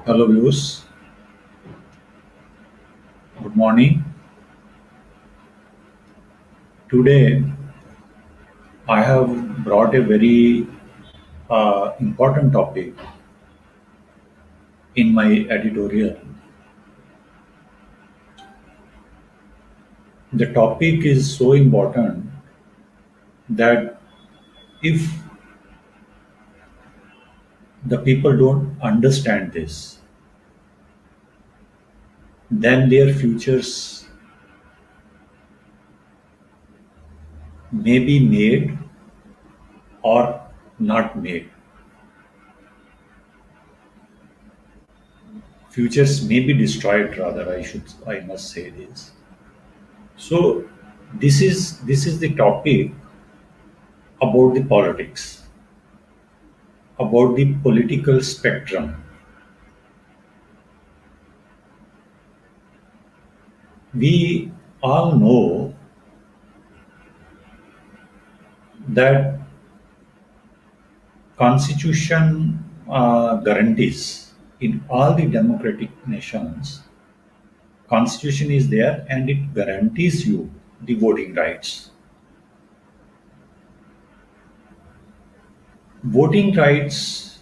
Hello, viewers. Good morning. Today, I have brought a very important topic in my editorial. The topic is so important that if the people don't understand this, then their futures may be made or not made. Futures may be destroyed, rather, I must say this. So, this is the topic about the politics, about the political spectrum. We all know that constitution guarantees in all the democratic nations, constitution is there and it guarantees you the voting rights. Voting rights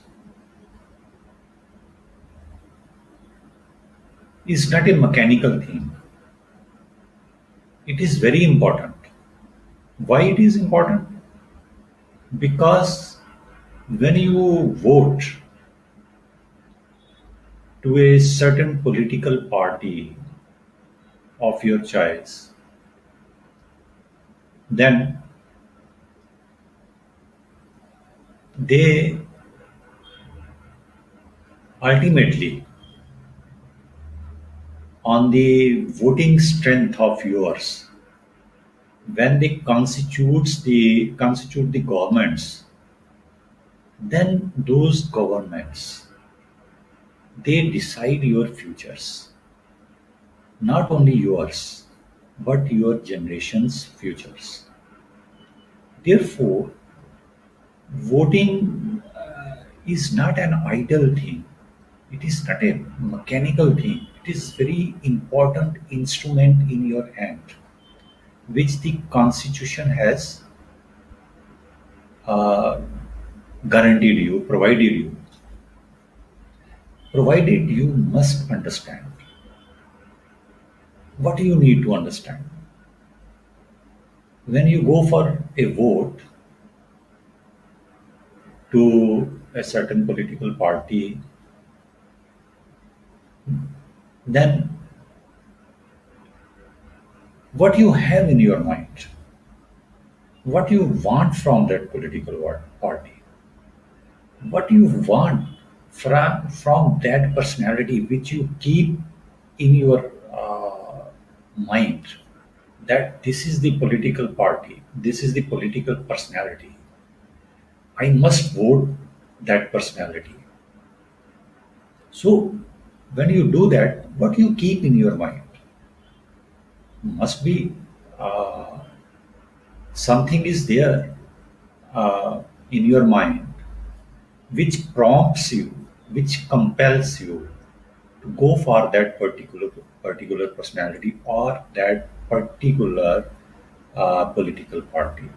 is not a mechanical thing. It is very important. Why it is important? Because when you vote to a certain political party of your choice, then they ultimately, on the voting strength of yours, when they constitute the governments, then those governments, they decide your futures, not only yours but your generation's futures. Therefore, voting is not an idle thing. It is not a mechanical thing. It is very important instrument in your hand, which the constitution has uh, guaranteed you, provided you must understand. What do you need to understand? When you go for a vote to a certain political party, then what you have in your mind, what you want from that political party, what you want from that personality which you keep in your mind, that this is the political party, this is the political personality, I must vote that personality. So when you do that, what you keep in your mind must be uh, something is there in your mind which prompts you, which compels you to go for that particular personality or that particular political party.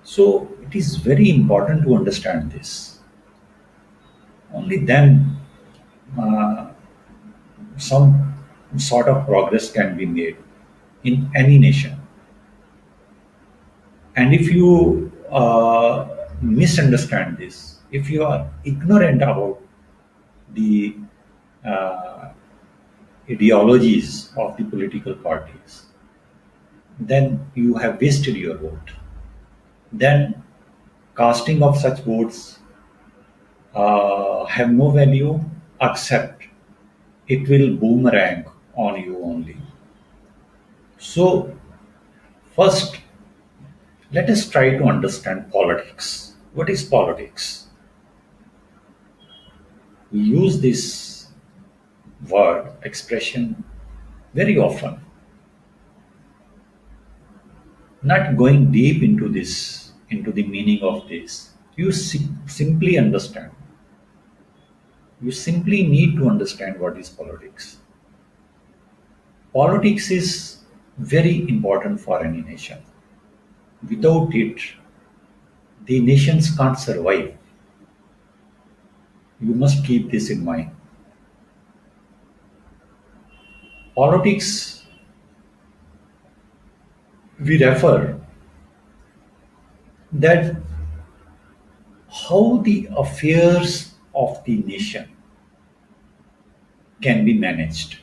So it is very important to understand this. Only then uh, some sort of progress can be made in any nation. And if you misunderstand this, if you are ignorant about the uh, ideologies of the political parties, then you have wasted your vote. Then casting of such votes have no value except it will boomerang on you only. So, first, let us try to understand politics. What is politics? We use this word expression very often, not going deep into this, into the meaning of this. You simply understand You simply need to understand what is politics. Politics is very important for any nation. Without it, the nations can't survive. You must keep this in mind. Politics, we refer that how the affairs of the nation can be managed.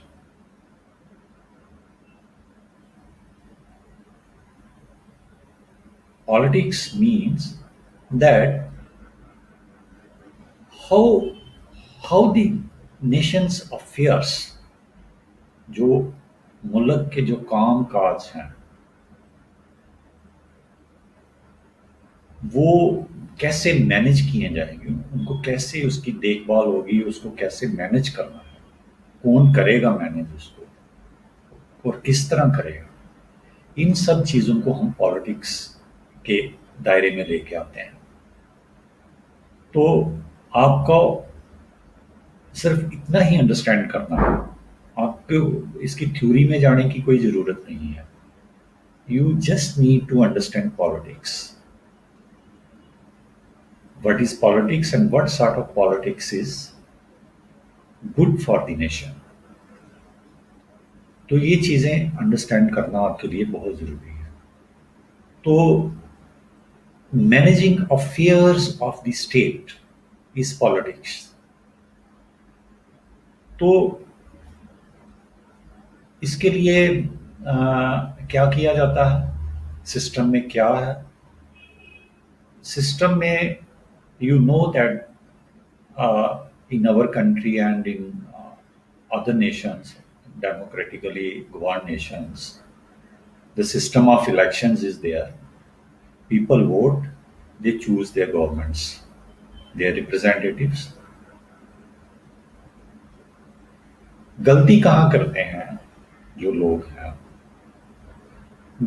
Politics means that how how the nation's affairs, जो मुल्क के जो काम काज हैं, वो कैसे manage किए जाएंगे, उनको कैसे उसकी देखभाल होगी, उसको कैसे मैनेज करना है, कौन करेगा मैनेज उसको और किस तरह करेगा, इन सब चीज़ों को हम पॉलिटिक्स के दायरे में लेके आते हैं। तो आपको सिर्फ इतना ही अंडरस्टैंड करना है, आपको इसकी थ्योरी में जाने की कोई ज़रूरत नहीं है। You just need to understand politics, what is politics and what sort of politics is good for the nation। तो ये चीज़ें अंडरस्टैंड करना आपके लिए बहुत ज़रूरी है। तो managing affairs of the state is politics. तो इसके लिए क्या किया जाता है, सिस्टम में क्या है? सिस्टम में you know that in our country and in other nations, democratically governed nations, the system of elections is there. People vote, they choose their governments, their representatives. गलती कहाँ करते हैं जो लोग हैं?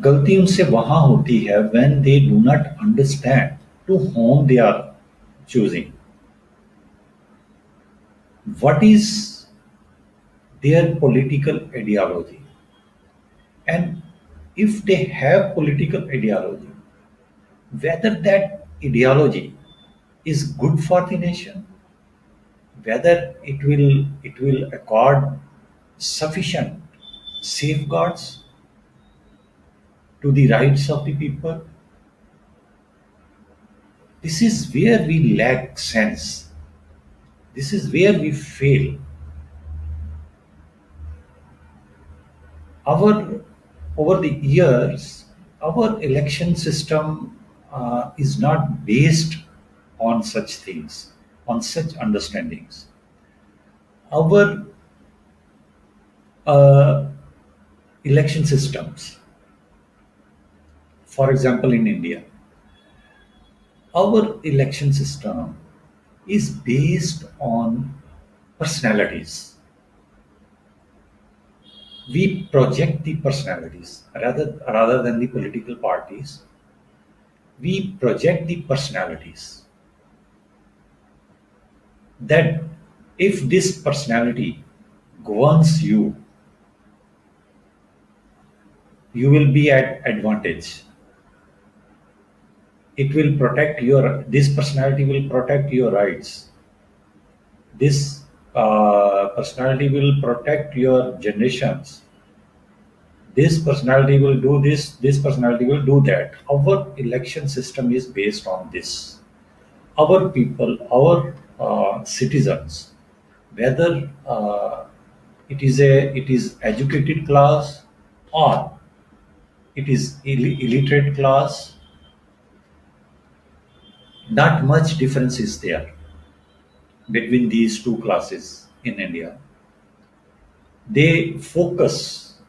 गलती उनसे वहां होती है when they do not understand to whom they are choosing, what is their political ideology, and if they have political ideology, whether that ideology is good for the nation, whether it will accord sufficient safeguards to the rights of the people. This is where we lack sense. This is where we fail. Over the years, our election system is not based on such things, on such understandings. Our election systems, for example, in India, our election system is based on personalities. We project the personalities rather than the political parties. We project the personalities. That if this personality governs you, you will be at advantage. It will protect this personality will protect your rights. This personality will protect your generations. This personality will do this personality will do that. Our election system is based on this. Our people, our citizens, whether it is educated class or it is illiterate class, not much difference is there between these two classes in India. They focus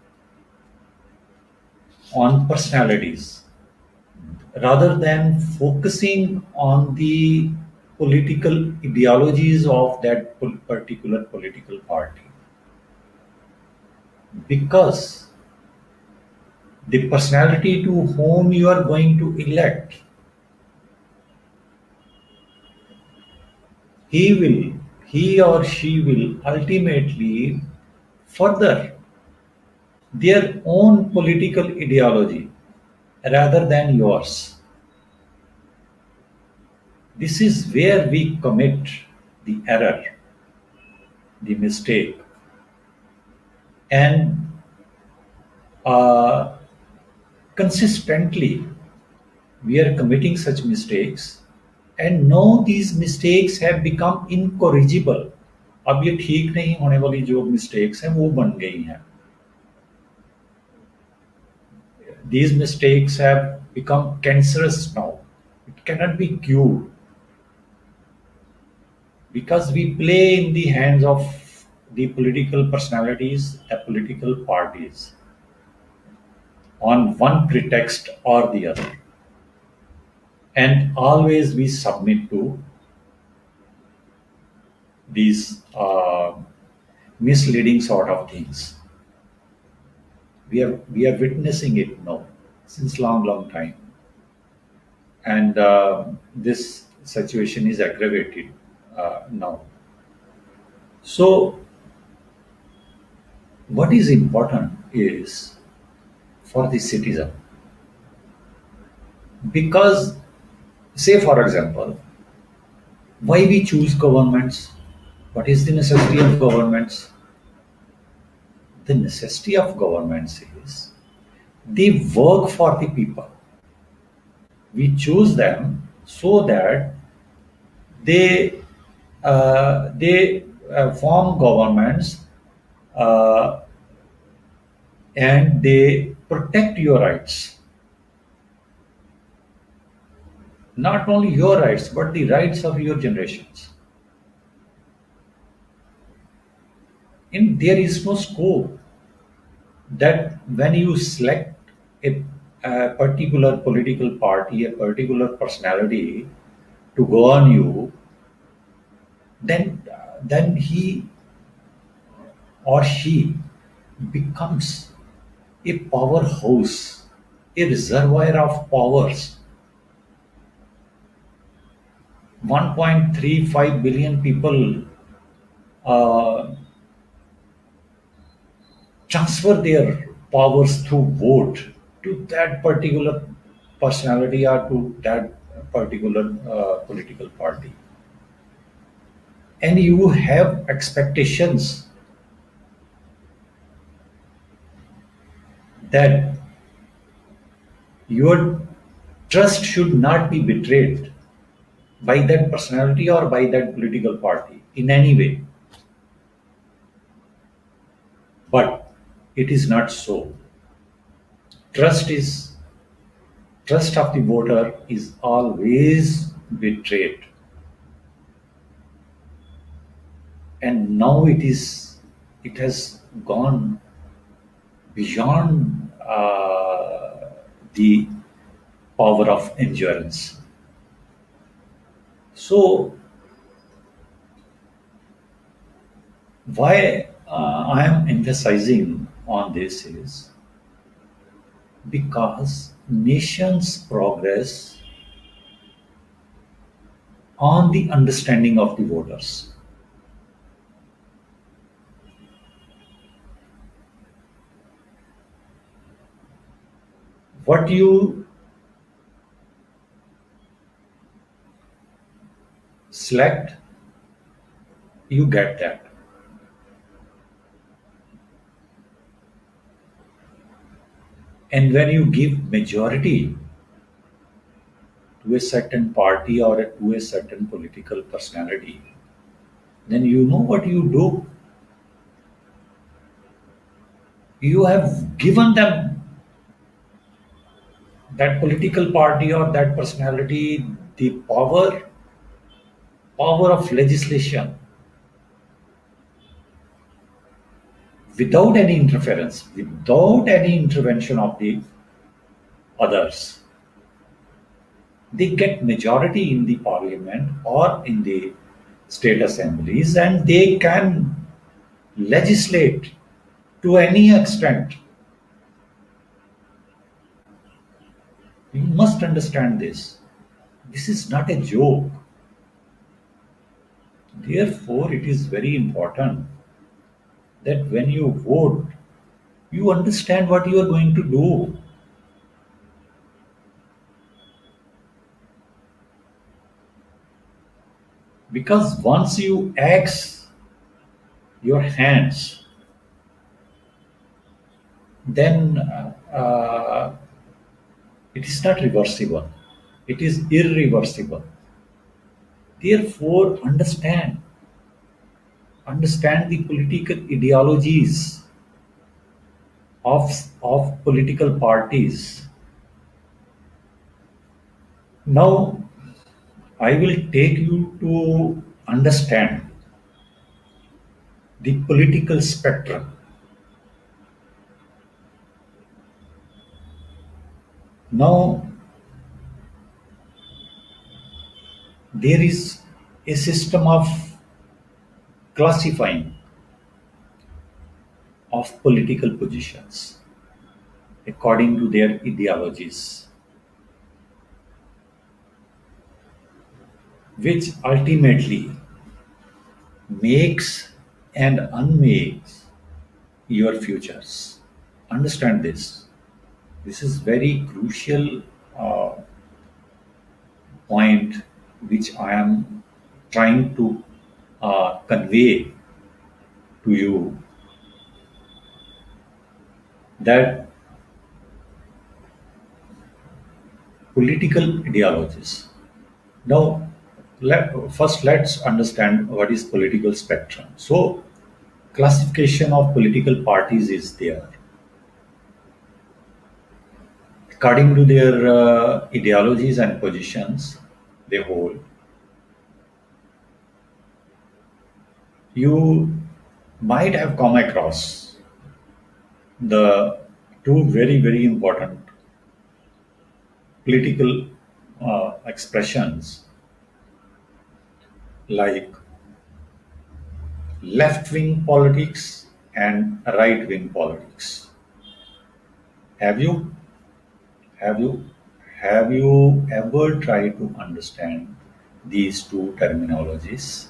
on personalities rather than focusing on the political ideologies of that particular political party. Because the personality to whom you are going to elect, he he or she will ultimately further their own political ideology rather than yours. This is where we commit the error, the mistake, and uh, consistently we are committing such mistakes, and now these mistakes have become incorrigible. अब ये ठीक नहीं होने वाली जो mistakes हैं वो बन गई हैं. These mistakes have become cancerous now. It cannot be cured because we play in the hands of the political personalities, the political parties, on one pretext or the other. And always we submit to these misleading sort of things. We are witnessing it now since long time, and this situation is aggravated now. So what is important is for the citizen, because say for example, why we choose governments, what is the necessity of governments? The necessity of governments is they work for the people. We choose them so that they form governments, uh, and they protect your rights, not only your rights but the rights of your generations. And there is no scope that when you select a particular political party, a particular personality to govern you, then he or she becomes a powerhouse, a reservoir of powers. 1.35 billion people uh, transfer their powers through vote to that particular personality or to that particular political party. And you have expectations that your trust should not be betrayed by that personality or by that political party in any way. But it is not so. Trust is trust of the voter is always betrayed. And now it has gone beyond the power of endurance. So why I am emphasizing on this is because nations progress on the understanding of the voters. What you select, you get that. And when you give majority to a certain party or to a certain political personality, then you know what you do. You have given them, that political party or that personality, the power of legislation without any interference, without any intervention of the others. They get majority in the parliament or in the state assemblies, and they can legislate to any extent. You must understand this. This is not a joke. Therefore, it is very important that when you vote, you understand what you are going to do. Because once you axe your hands, then it is not reversible. It is irreversible. Therefore, understand the political ideologies of political parties. Now, I will take you to understand the political spectrum. Now, there is a system of classifying of political positions according to their ideologies, which ultimately makes and unmakes your futures. Understand this. This is very crucial uh, point which I am trying to convey to you, that political ideologies. Now, first let's understand what is political spectrum. So, classification of political parties is there according to their ideologies and positions they hold. You might have come across the two very important political expressions, like left wing politics and right wing politics. Have you have you have you ever tried to understand these two terminologies?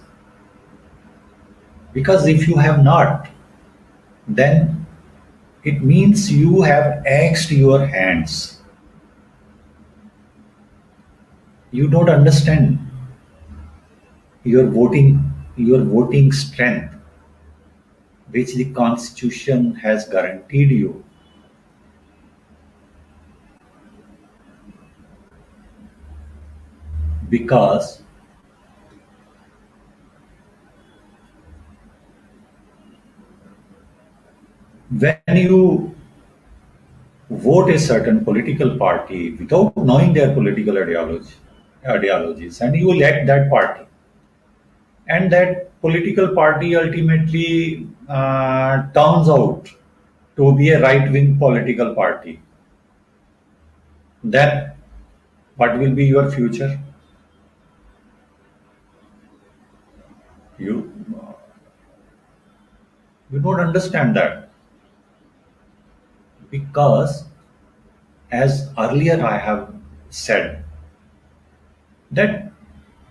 Because if you have not, then it means you have axed your hands. You don't understand your voting strength, which the constitution has guaranteed you. Because when you vote a certain political party without knowing their political ideologies, and you elect that party, and that political party ultimately turns out to be a right wing political party, then what will be your future? You you don't understand that, because as earlier I have said, that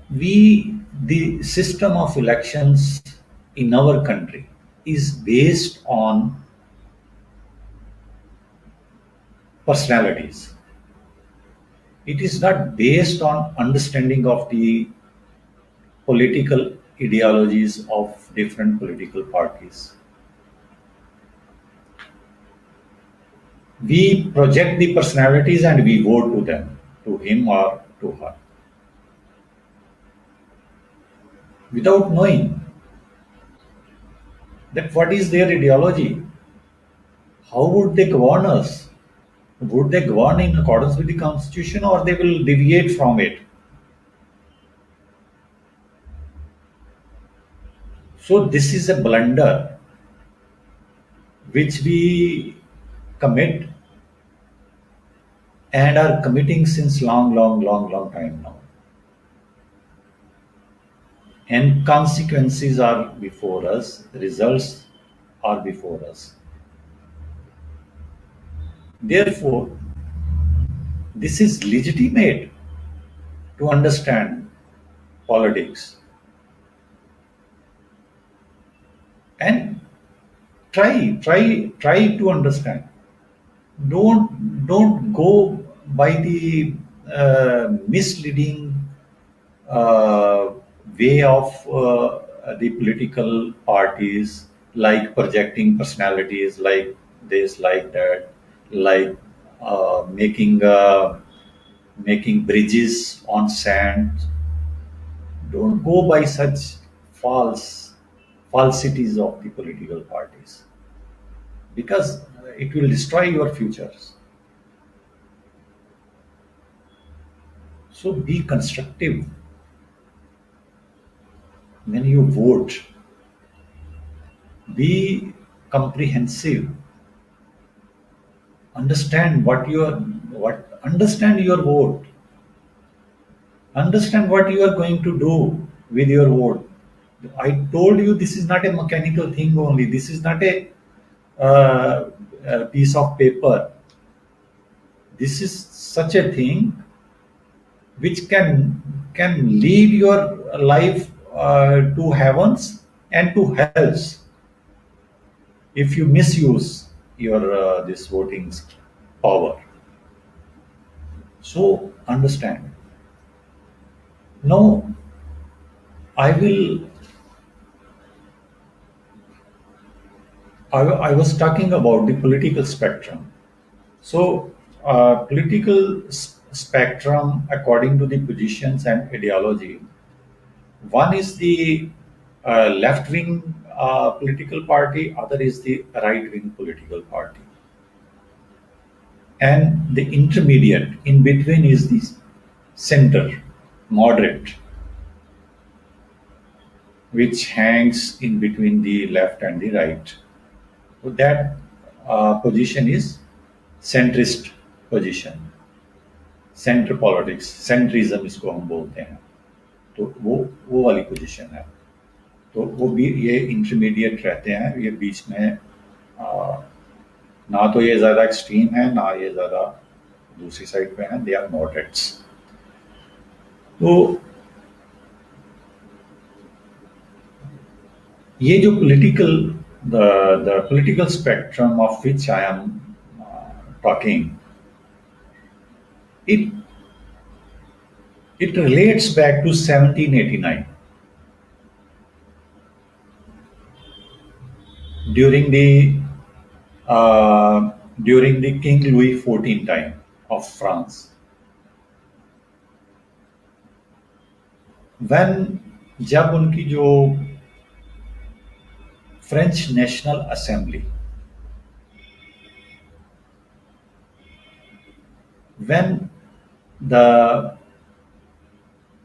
the system of elections in our country is based on personalities. It is not based on understanding of the political ideologies of different political parties. We project the personalities and we vote to them, to him or to her, without knowing that what is their ideology, how would they govern us, would they govern in accordance with the constitution, or they will deviate from it. So this is a blunder which we commit and are committing since long time now. And consequences are before us, results are before us. Therefore, this is legitimate to understand politics. and try to understand. Don't go by the misleading uh, way of the political parties, like projecting personalities like this, like that, like making bridges on sand. Don't go by such falsities of the political parties, because it will destroy your futures. So be constructive when you vote. Be comprehensive. Understand your vote. Understand what you are going to do with your vote. I told you, this is not a mechanical thing only. This is not a piece of paper. This is such a thing which can lead your life to heavens and to hells if you misuse your this voting power. So understand. Now I will. I was talking about the political spectrum. So, political spectrum, according to the positions and ideology, one is the left wing political party, other is the right wing political party, and the intermediate in between is the center, moderate, which hangs in between the left and the right. So that position is centrist position, centre politics, centrism इसको हम बोलते हैं। तो वो वाली position है। तो वो भी ये इंटरमीडिएट रहते हैं, ये बीच में ना तो ये ज़्यादा एक्सट्रीम है, ना ये ज़्यादा दूसरी साइड पे हैं, दे आर मॉडरेट्स। तो ये जो the political spectrum of which I am talking, it relates back to 1789 during the King Louis XIV time of France, when जब उनकी जो French National assembly, when the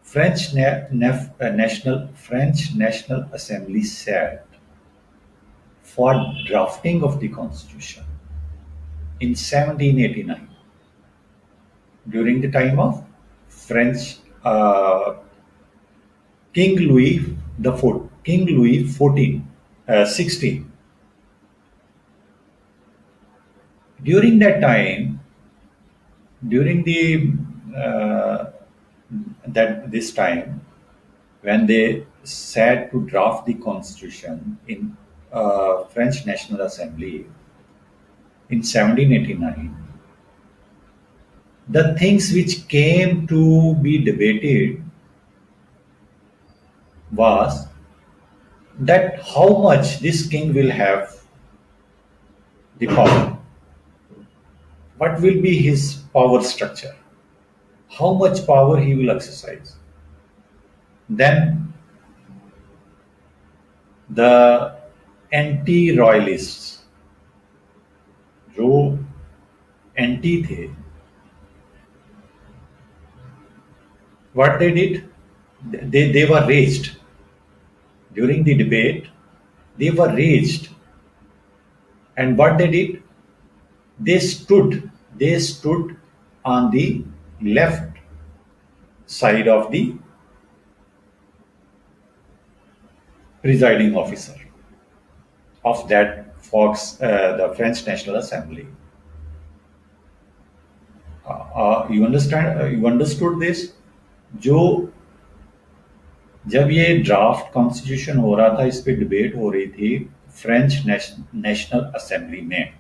French National Assembly sat for drafting of the constitution in 1789 during the time of French King Louis XIV, 16. During that time, during this time, when they sat to draft the constitution in French National Assembly in 1789, the things which came to be debated was that how much this king will have the power, what will be his power structure, how much power he will exercise. Then the anti-royalists, जो anti थे, what they did, they were raised during the debate. They were raised, and what they did, they stood on the left side of the presiding officer of that the French National Assembly. You understand? You understood this? जो जब ये draft constitution हो रहा था, इस पे debate हो रही थी, फ्रेंच नेशनल असेंबली में।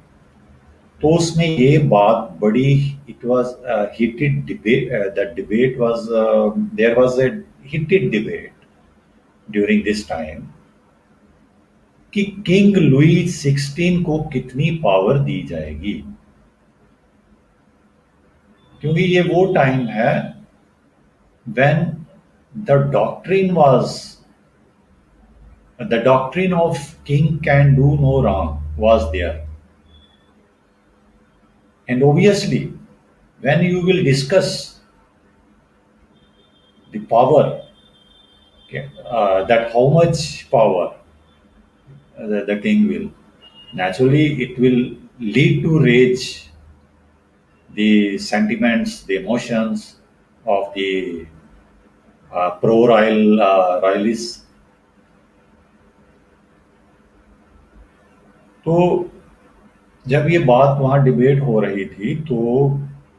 तो उसमें ये बात बड़ी, it was heated debate, the debate was, there was a heated debate during this time कि किंग लुई 16 को कितनी पावर दी जाएगी, क्योंकि ये वो टाइम है when the doctrine was, the doctrine of king can do no wrong was there. And obviously, when you will discuss the power, okay, that how much power the king will, naturally it will lead to rage, the sentiments, the emotions of the pro-royal royalists. तो जब ये बात वहाँ debate हो रही थी, तो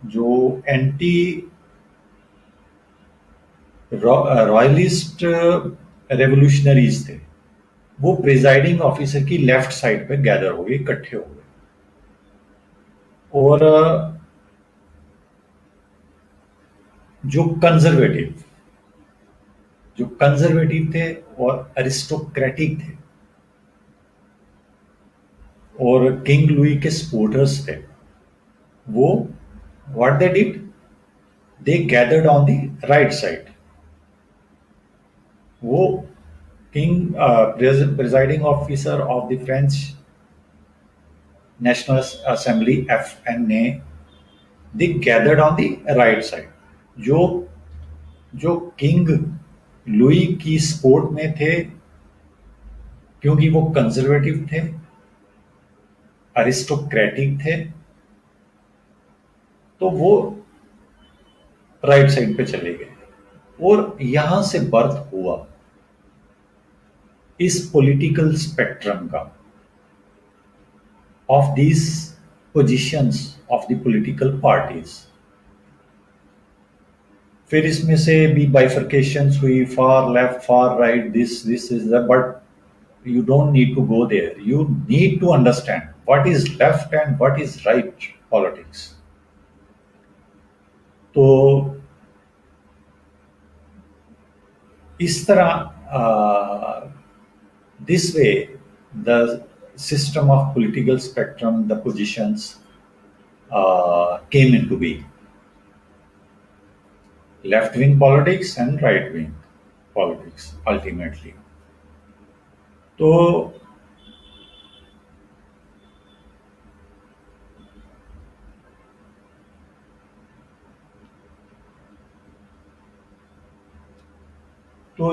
जो एंटी रॉयलिस्ट रेवोल्यूशनरीज थे, वो प्रिजाइडिंग ऑफिसर की लेफ्ट साइड पे गैदर हो गए, इकट्ठे हो गए। और जो कंजर्वेटिव थे और अरिस्टोक्रेटिक थे और किंग लुई के सपोर्टर्स थे, वो what they did, they gathered on the right side. वो king presiding officer of the French National Assembly FN they gathered on the right side. जो जो किंग लुई की सपोर्ट में थे, क्योंकि वो कंजर्वेटिव थे, अरिस्टोक्रेटिक थे, तो वो राइट साइड पे चले गए। और यहां से बर्थ हुआ इस पॉलिटिकल स्पेक्ट्रम का, of these positions of the political parties. फिर इसमें से भी बाइफर्केशंस हुई, far left, far right, this is the, but you don't need to go there. You need to understand what is left and what is right politics. तो इस तरह, this way the system of political spectrum, the positions came into being. Left wing politics and right wing politics ultimately. तो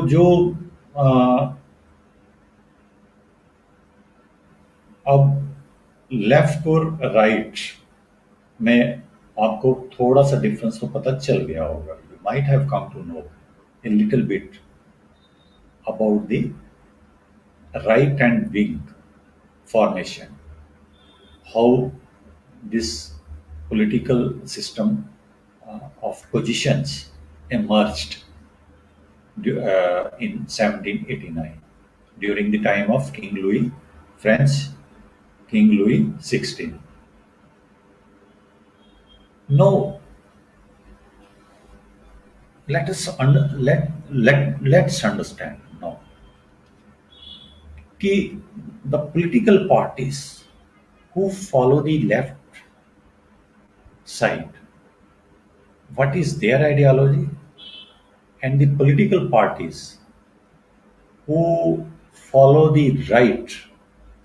जो अब left और right में आपको थोड़ा सा डिफरेंस तो पता चल गया होगा। You might have come to know a little bit about the right and wing formation, how this political system of positions emerged in 1789 during the time of King Louis, French King Louis 16. Now let's understand now कि the political parties who follow the left side, what is their ideology, and the political parties who follow the right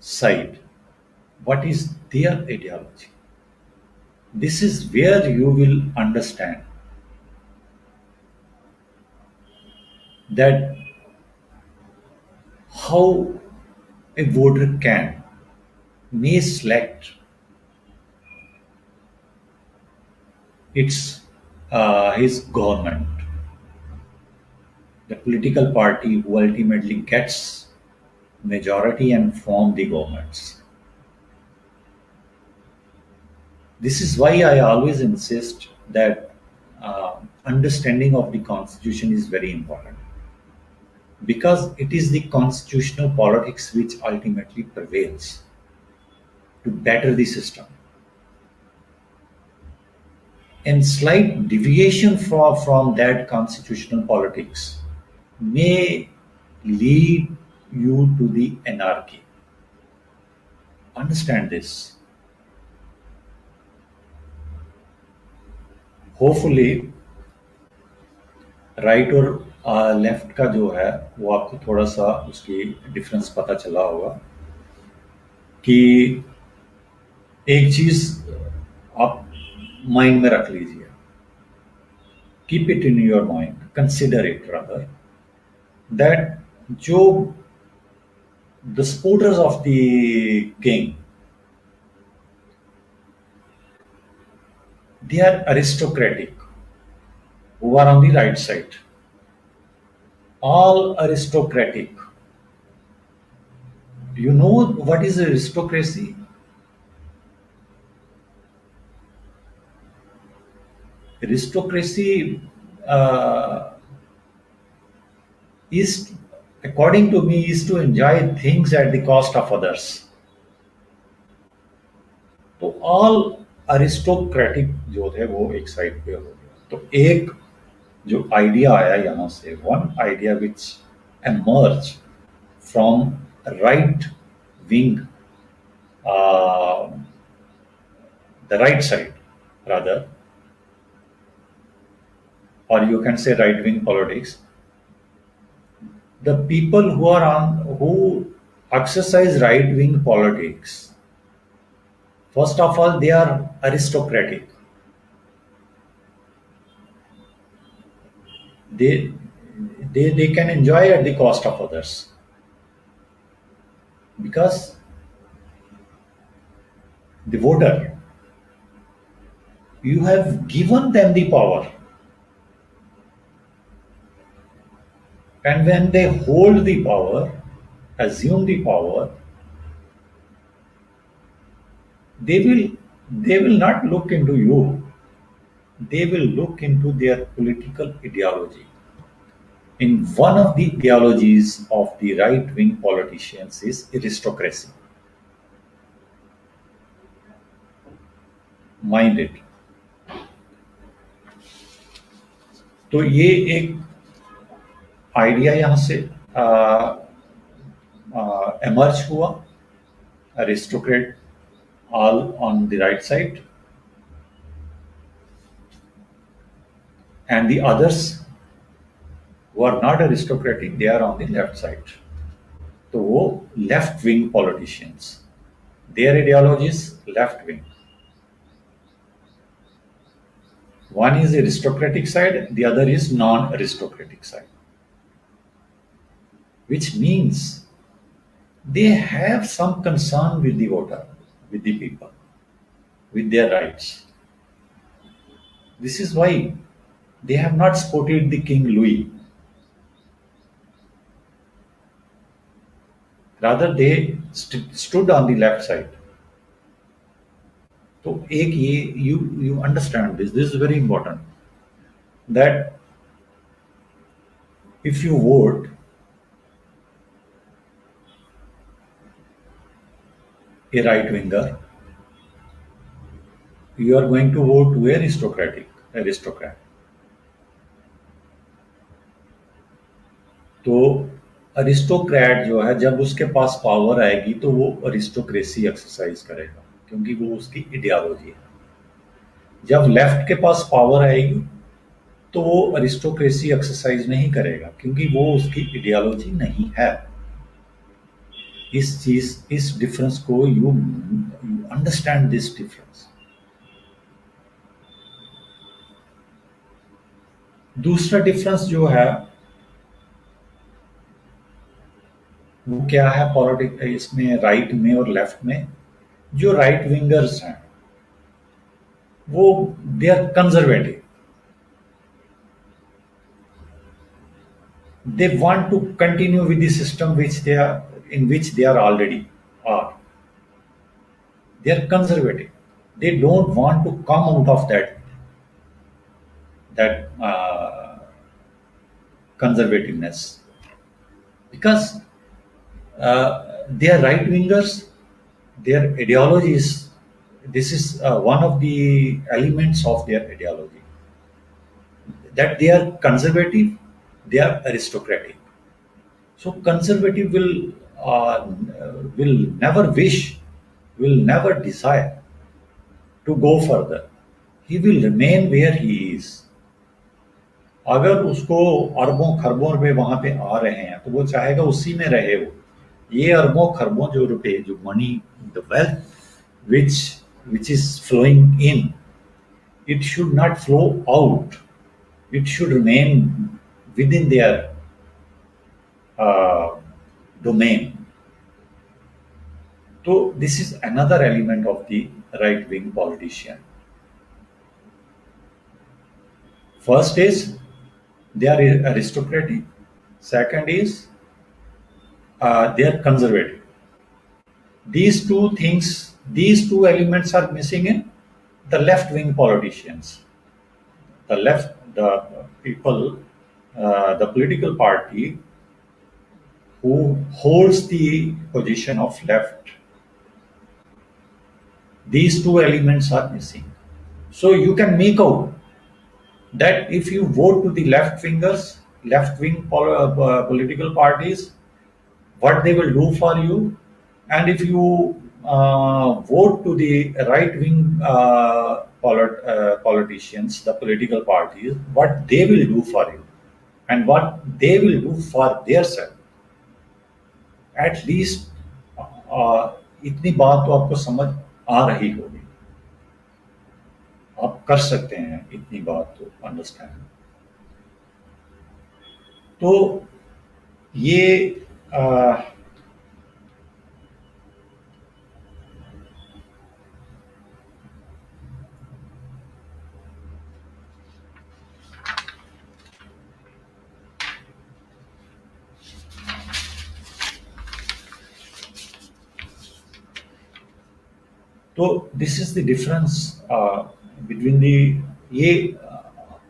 side, what is their ideology. This is where you will understand that how a voter may select his government, the political party who ultimately gets majority and form the governments. This is why I always insist that understanding of the constitution is very important. because it is the constitutional politics which ultimately prevails to better the system. And slight deviation from that constitutional politics may lead you to the anarchy. Understand this. Hopefully, right और left का जो है वो आपको थोड़ा सा उसकी difference पता चला होगा कि एक चीज आप माइंड में रख लीजिए, keep it in your mind, consider it rather that जो the supporters of the king they are aristocratic who are on the right side, all aristocratic. You know what is aristocracy? Aristocracy is, according to me, is to enjoy things at the cost of others. तो all aristocratic जो थे वो एक side पे हो गया। तो एक जो आइडिया आया यहाँ से, one idea which emerge from right wing, the right side rather, or you can say right wing politics, the people who exercise right wing politics, first of all they are aristocratic. They can enjoy at the cost of others, because the voter, you have given them the power, and when they hold the power, assume the power, they will not look into you, they will look into their political ideology. In one of the ideologies of the right wing politicians is aristocracy. Mind it. तो ये एक idea यहां से emerge हुआ, aristocrat all on the right side, and the others who are not aristocratic, they are on the left side. तो वो left wing politicians, their ideology is left wing. One is aristocratic side, the other is non-aristocratic side, which means they have some concern with the voter, with the people, with their rights. This is why they have not supported the King Louis. Rather, they stood on the left side. तो एक ये you understand this is very important, that if you vote a right winger, you are going to vote to aristocrat. तो aristocrat जो है, जब उसके पास power आएगी तो वो अरिस्टोक्रेसी एक्सरसाइज करेगा, क्योंकि वो उसकी आइडियोलॉजी है। जब लेफ्ट के पास पावर आएगी तो वो अरिस्टोक्रेसी एक्सरसाइज नहीं करेगा, क्योंकि वो उसकी आइडियोलॉजी नहीं है। इस डिफरेंस को यू अंडरस्टैंड दिस डिफरेंस। दूसरा डिफरेंस जो है वो क्या है पॉलिटिक्स, इसमें राइट में और लेफ्ट में। जो राइट विंगर्स हैं वो they are conservative, they want to continue with the system in which they are already are. They are conservative. They don't want to come out of that conservativeness. because they are right wingers. Their ideologies. This is one of the elements of their ideology, that they are conservative, they are aristocratic. So conservative will never wish, will never desire to go further. He will remain where he is. अगर उसको अरबों खरबों रुपए वहां पे आ रहे हैं तो वो चाहेगा उसी में रहे वो। ये अरबों खरबों जो रुपए, जो money, the wealth which is flowing in, it should not flow out. It should remain within their uh, domain. So this is another element of the right wing politician. First is they are aristocratic. Second is they are conservative. These two things, these two elements are missing in the left wing politicians. The people, the political party who holds the position of left, these two elements are missing. So you can make out that if you vote to the left wingers, left wing political parties, what they will do for you, and if you vote to the right wing politicians, the political parties, what they will do for you, and what they will do for their self. At least इतनी बात तो आपको समझ आ रही होगी, आप कर सकते हैं इतनी बात तो अंडरस्टैंड। तो ये तो this is the difference between the ये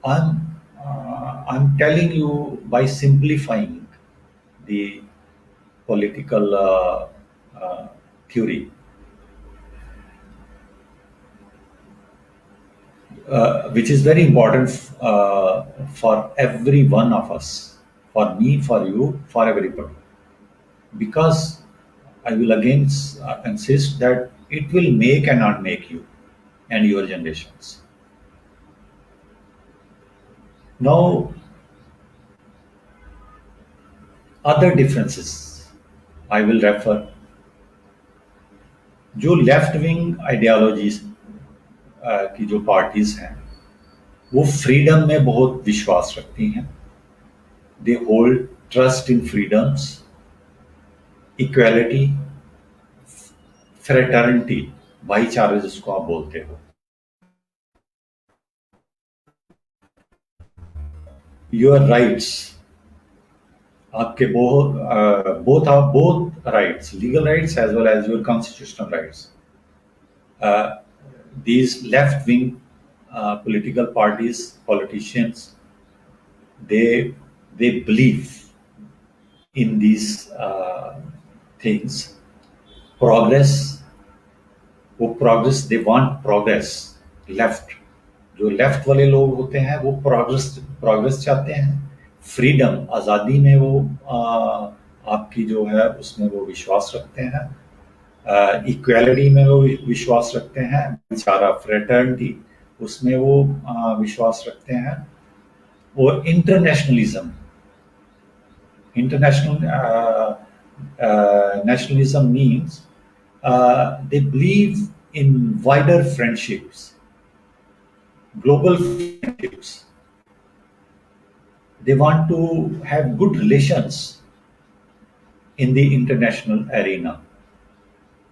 I am telling you by simplifying the political theory, which is very important for every one of us, for me, for you, for everybody. Because I will again insist that it will make and not make you and your generations. Now, other differences I will refer. जो left wing ideologies की जो parties हैं वो freedom में बहुत विश्वास रखती हैं। They hold trust in freedoms, equality, fraternity, भाईचारा जिसको आप बोलते हो, योर राइट्स, आपके both rights, legal rights as well as your constitutional rights. These left wing political parties, politicians, they believe in these things. Progress, वो progress, they want progress. Left, जो left वाले लोग होते हैं वो प्रोग्रेस चाहते हैं। फ्रीडम, आज़ादी में वो आपकी जो है उसमें वो विश्वास रखते हैं। इक्वालिटी में वो विश्वास रखते हैं। भाईचारा, फ्रेटर्निटी, उसमें वो विश्वास रखते हैं। और internationalism, nationalism means they believe in wider friendships, global friendships. They want to have good relations in the international arena.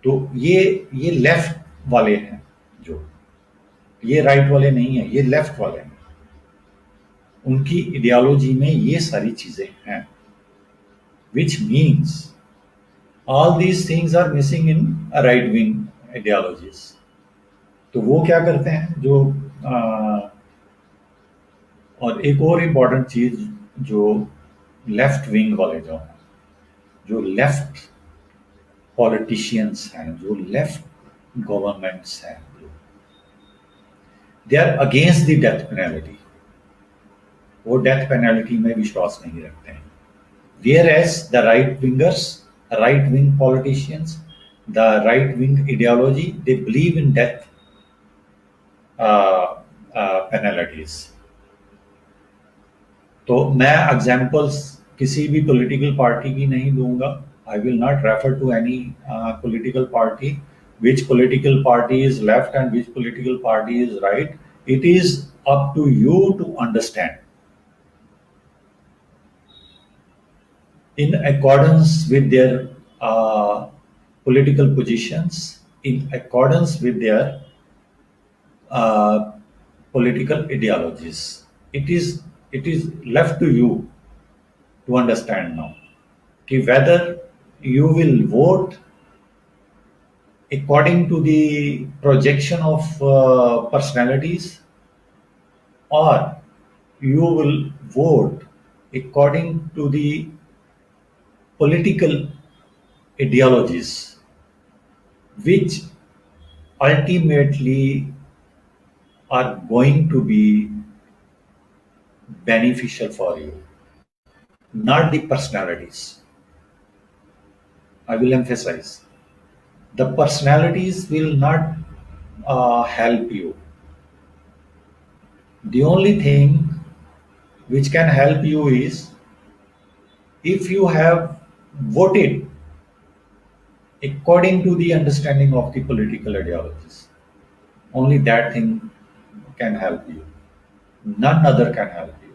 तो ये लेफ्ट वाले हैं, जो ये राइट वाले नहीं है, ये लेफ्ट वाले हैं। उनकी आइडियोलॉजी में ये सारी चीजें हैं, which means all these things are missing in right wing ideologies. तो वो क्या करते हैं, जो और एक और इम्पॉर्टेंट चीज जो लेफ्ट विंग वाले जो हैं, जो लेफ्ट पॉलिटिशियंस हैं, जो लेफ्ट गवर्नमेंट्स हैं, they are against the death penalty. वो डेथ पेनल्टी में विश्वास नहीं रखते हैं। Whereas the right wingers, right wing politicians, the right wing ideology, they believe in death penalties. तो मैं एग्जाम्पल्स किसी भी पॉलिटिकल पार्टी की नहीं दूंगा। I will not refer to any political party, which political party is left and which political party is right. It is up to you to understand in accordance with their political positions, in accordance with their uh, political ideologies. It is left to you to understand now कि whether you will vote according to the projection of personalities, or you will vote according to the political ideologies, which ultimately are going to be beneficial for you, not the personalities. I will emphasize the personalities will not help you. The only thing which can help you is if you have voted according to the understanding of the political ideologies. Only that thing can help you. None other can help you.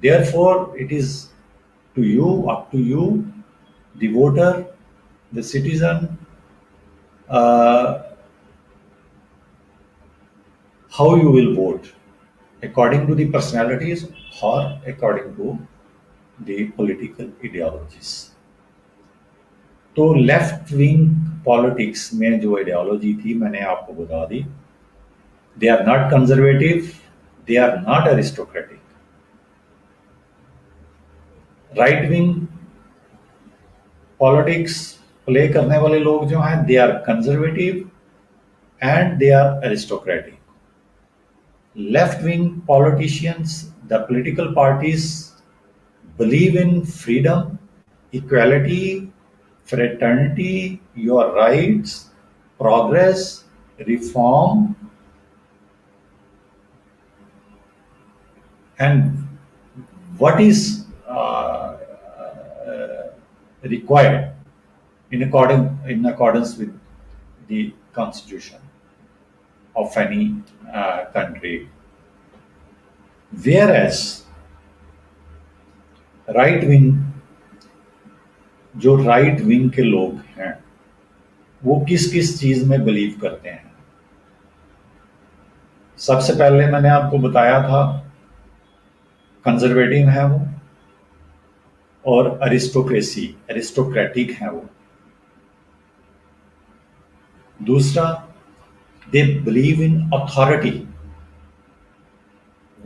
Therefore, it is to you, up to you, the voter, the citizen, uh, how you will vote according to the personalities or according to the political ideologies. तो left wing politics में जो ideology थी मैंने आपको बता दी, they are not conservative, they are not aristocratic. Right wing politics play करने वाले लोग जो हैं, they are conservative and they are aristocratic. Left wing politicians, the political parties believe in freedom, equality, fraternity, your rights, progress, reform, and what is required in accordance with the constitution of any country. Whereas right wing, जो right wing के लोग हैं, वो किस किस चीज में believe करते हैं। सबसे पहले मैंने आपको बताया था कंजर्वेटिव है वो, और एरिस्टोक्रेटिक है वो। दूसरा, दे बिलीव इन अथॉरिटी,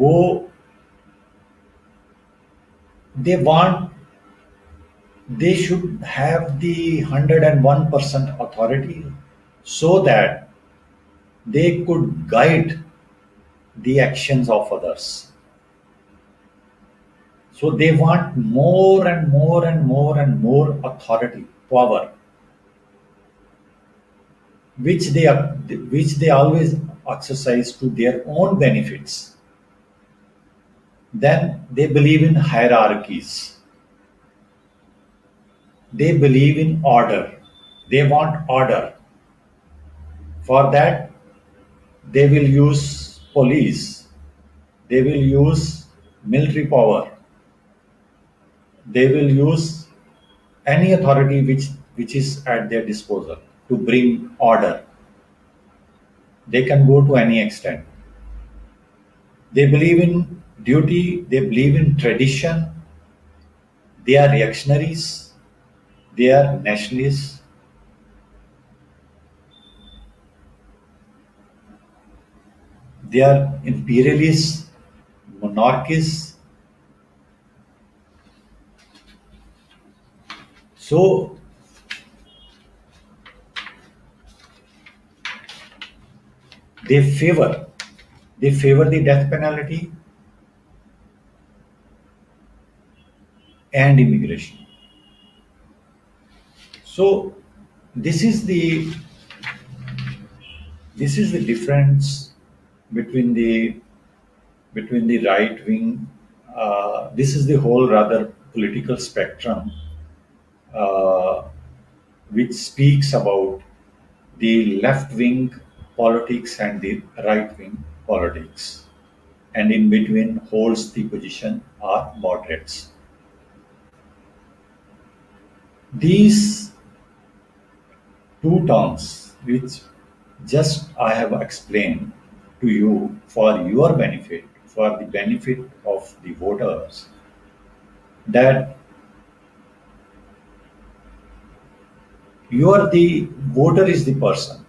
वो they want, they should have the 101% authority so that they could guide the actions of others. So they want more and more and more and more authority, power, which they always exercise to their own benefits. Then they believe in hierarchies. They believe in order. They want order. For that, they will use police. They will use military power. They will use any authority which is at their disposal to bring order. They can go to any extent. They believe in duty. They believe in tradition. They are reactionaries. They are nationalists. They are imperialists, monarchists. So they favor they favor the death penalty and immigration. So this is the this is the difference between the right wing. This is the whole rather political spectrum uh, which speaks about the left wing politics and the right wing politics, and in between holds the position are moderates. These two terms, which just I have explained to you for your benefit, for the benefit of the voters, that the voter is the person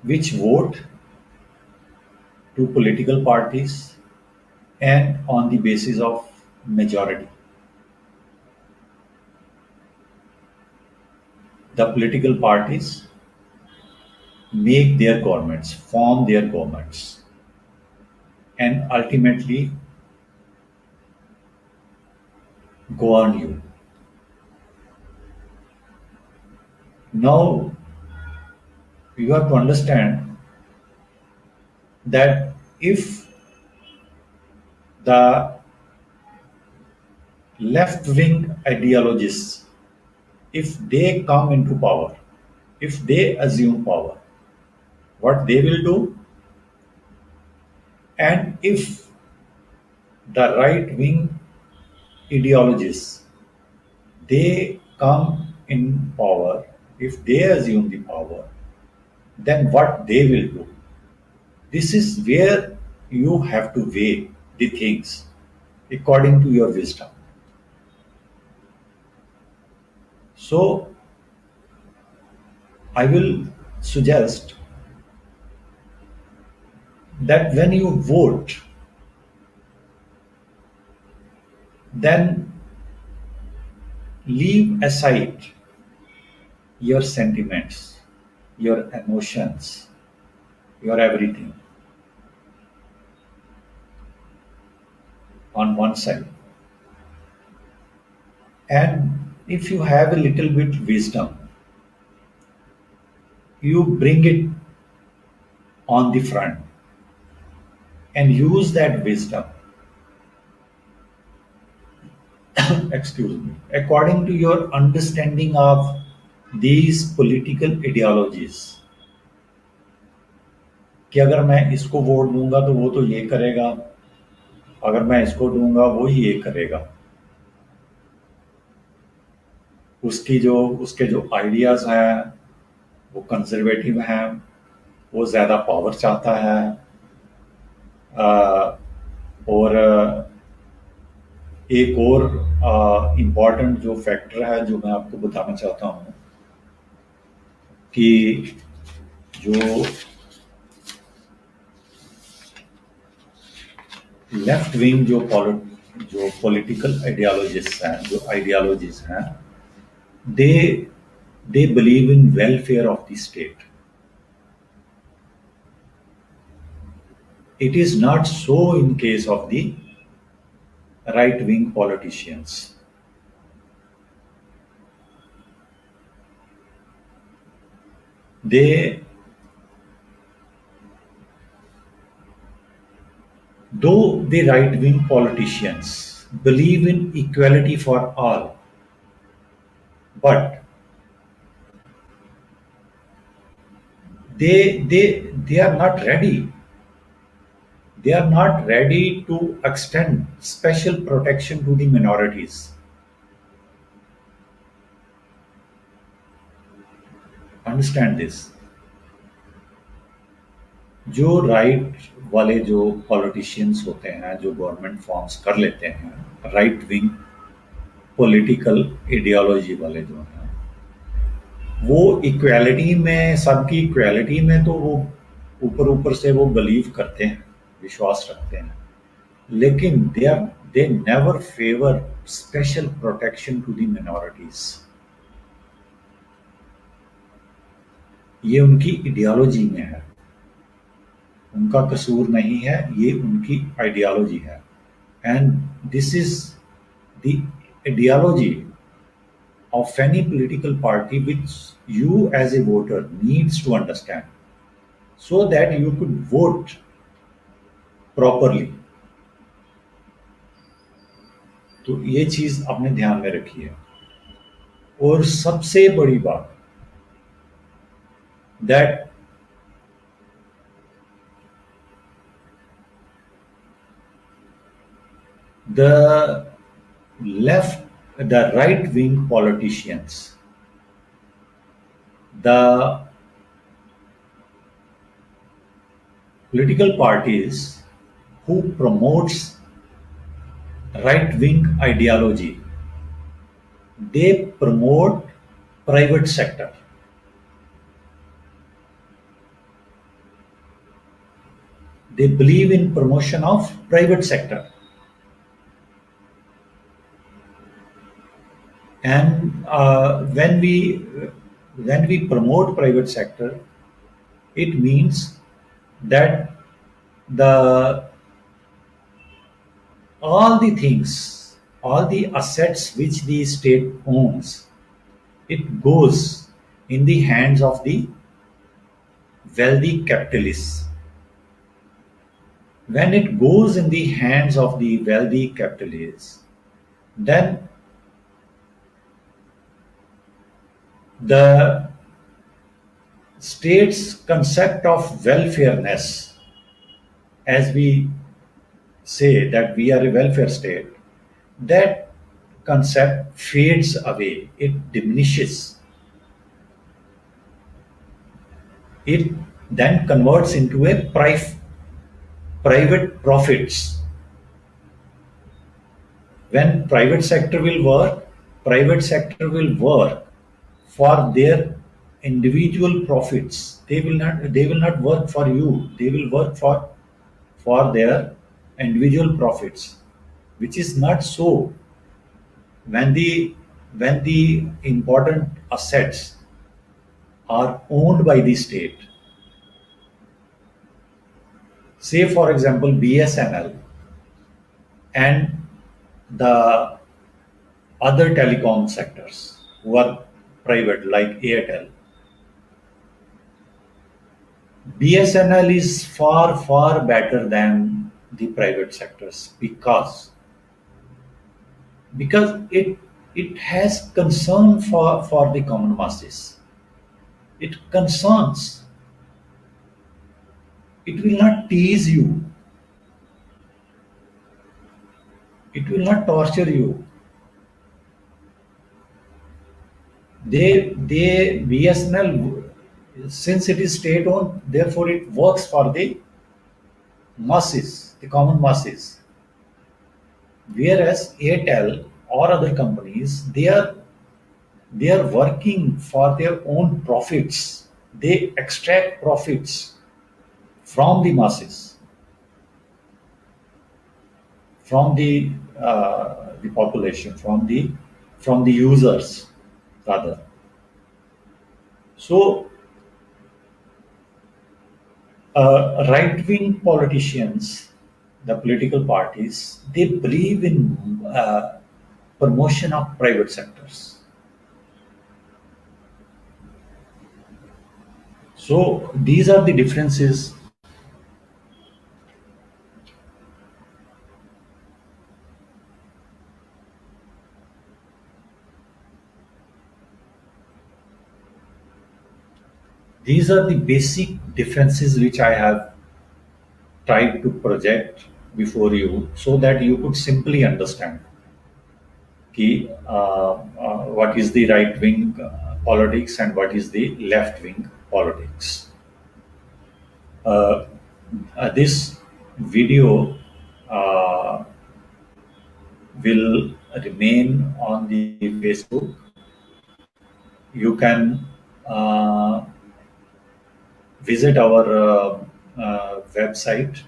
which vote to political parties and on the basis of majority. The political parties make their governments, form their governments, and ultimately govern you. Now, you have to understand that if the left wing ideologists, if they come into power, if they assume power, what they will do, and if the right wing ideologists, they come in power, if they assume the power, then what they will do. This is where you have to weigh the things according to your wisdom. So I will suggest that when you vote, then leave aside your sentiments, your emotions, your everything on one side. And if you have a little bit wisdom, you bring it on the front and use that wisdom, excuse me, according to your understanding of these political ideologies, कि अगर मैं इसको vote दूंगा तो वो तो ये करेगा, अगर मैं इसको दूंगा वो ये करेगा, उसके जो आइडियाज हैं वो कंजर्वेटिव हैं, वो ज़्यादा पावर चाहता है, और एक और इम्पॉर्टेंट जो फैक्टर है जो मैं आपको बताना चाहता हूँ कि जो लेफ्ट विंग जो पॉलिटिकल आइडियोलॉजीज हैं, they believe in welfare of the state. It is not so in case of the right wing politicians. Though the right wing politicians believe in equality for all, but they are not ready. They are not ready to extend special protection to the minorities. Understand this. जो right वाले जो politicians होते हैं, जो government forms कर लेते हैं, right wing political ideology वाले जो हैं, वो इक्वालिटी में, सबकी इक्वालिटी में तो वो ऊपर से वो बिलीव करते हैं, विश्वास रखते हैं, लेकिन they never favor special protection to the minorities. ये उनकी आइडियोलॉजी में है, उनका कसूर नहीं है, ये उनकी आइडियोलॉजी है. And this is the ideology of any political party which you as a voter needs to understand so that you could vote properly. तो ये चीज आपने ध्यान में रखी है. और सबसे बड़ी बात that the the right wing politicians, the political parties who promotes right wing ideology, they promote private sector. They believe in promotion of private sector. And when we promote private sector, it means that the all the things, all the assets which the state owns, it goes in the hands of the wealthy capitalists. When it goes in the hands of the wealthy capitalists, then the state's concept of welfareness, as we say that we are a welfare state, that concept fades away, it diminishes. It then converts into a private profits. When private sector will work for their individual profits. They will not work for you. They will work for their individual profits, which is not so. When the important assets are owned by the state, say for example BSNL and the other telecom sectors who are private like Airtel, BSNL is far better than the private sectors because it has concern for the common masses. It concerns. It will not tease you. It will not torture you. They BSNL, since it is state owned, therefore it works for the masses, the common masses. Whereas Airtel or other companies, they are working for their own profits. They extract profits from the masses, from the population, from the users rather. So right wing politicians, the political parties, they believe in promotion of private sectors. So these are the differences. These are the basic differences which I have tried to project before you so that you could simply understand what is the right wing politics and what is the left wing politics. Uh, this video uh, will remain on the Facebook. You can visit our website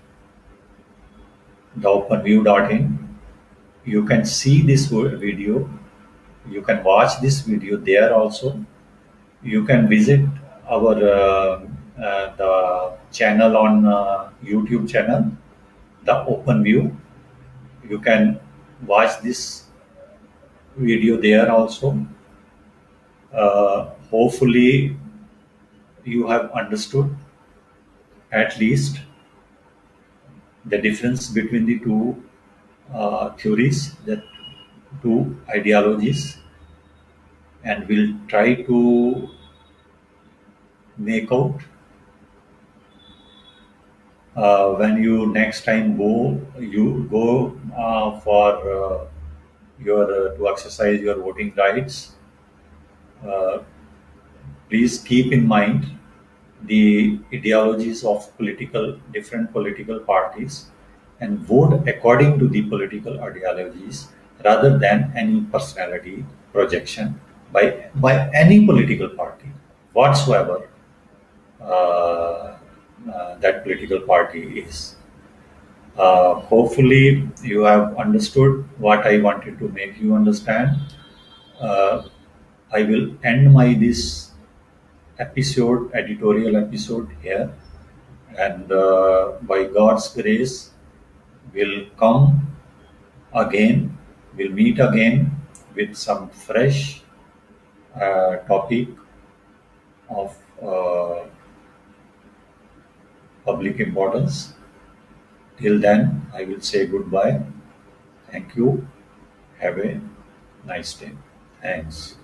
the openview.in. You can see this video. You can watch this video there also. You can visit our the channel on YouTube channel, the openview. You can watch this video there also. Hopefully, you have understood at least the difference between the two theories, the two ideologies, and we'll try to make out when you next time go for your to exercise your voting rights. Uh, Please keep in mind the ideologies of political different political parties and vote according to the political ideologies rather than any personality projection by any political party whatsoever that political party is. Hopefully, you have understood what I wanted to make you understand. Uh, I will end my this editorial episode here, and by God's grace, we'll come again. We'll meet again with some fresh topic of public importance. Till then, I will say goodbye. Thank you. Have a nice day. Thanks.